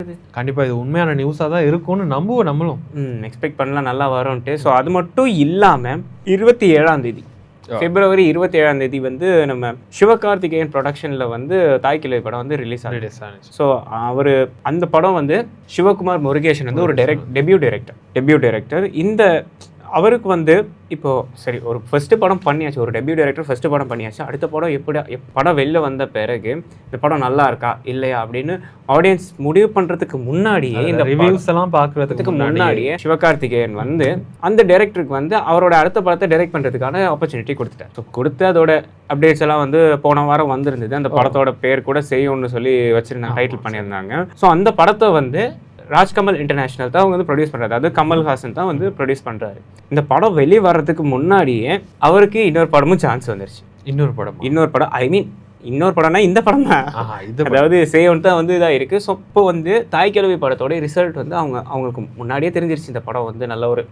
வருது. கண்டிப்பாக இது உண்மையான நியூஸாக தான் இருக்கும்னு நம்புவோம் நம்மளும். எக்ஸ்பெக்ட் பண்ணலாம் நல்லா வரும்ன்ட்டு. ஸோ அது மட்டும் இல்லாமல் 27ஆம் தேதி February 27ஆம் தேதி வந்து நம்ம சிவகார்த்திகேயன் ப்ரொடக்ஷனில் வந்து தாய் கிழவி படம் வந்து ரிலீஸ் ஆச்சு. ஸோ அவர் அந்த படம் வந்து சிவகுமார் முருகேசன் வந்து ஒரு டெபியூ டைரக்டர். இந்த அவருக்கு வந்து இப்போது சரி ஒரு ஃபஸ்ட்டு படம் பண்ணியாச்சு, ஒரு டெபியூ டைரக்டர் ஃபஸ்ட்டு படம் பண்ணியாச்சு. அடுத்த படம் படம் வெளில வந்த பிறகு இந்த படம் நல்லா இருக்கா இல்லையா அப்படின்னு ஆடியன்ஸ் முடிவு பண்ணுறதுக்கு முன்னாடியே, இந்த ரிவ்யூஸ் எல்லாம் பார்க்குறதுக்கு முன்னாடியே சிவகார்த்திகேயன் வந்து அந்த டைரக்டருக்கு வந்து அவரோட அடுத்த படத்தை டைரக்ட் பண்ணுறதுக்கான ஆப்பர்ச்சுனிட்டி கொடுத்துட்டார். ஸோ கொடுத்து அதோட அப்டேட்ஸ் எல்லாம் வந்து போன வாரம் வந்திருந்தது. அந்த படத்தோட பேர் கூட செய்யும்னு சொல்லி வச்சுருந்தாங்க, டைட்டில் பண்ணியிருந்தாங்க. ஸோ அந்த படத்தை வந்து ராஜ்கமல் இன்டர்நேஷனல் தான் அவங்க வந்து ப்ரொடியூஸ் பண்ணுறாரு. அதாவது கமல்ஹாசன் தான் வந்து ப்ரொடியூஸ் பண்ணுறாரு. இந்த படம் வெளியே வர்றதுக்கு முன்னாடியே அவருக்கு இன்னொரு படமும் சான்ஸ் வந்துருச்சு. இன்னொரு படம் ஐ மீன் இன்னொரு படம்னா இந்த படம் தான், அதாவது சேவன் தான் வந்து இதாக இருக்குது. ஸோ இப்போ வந்து தாய் கிழவி படத்தோட ரிசல்ட் வந்து அவங்களுக்கு முன்னாடியே தெரிஞ்சிருச்சு. இந்த படம் வந்து நல்ல ஒரு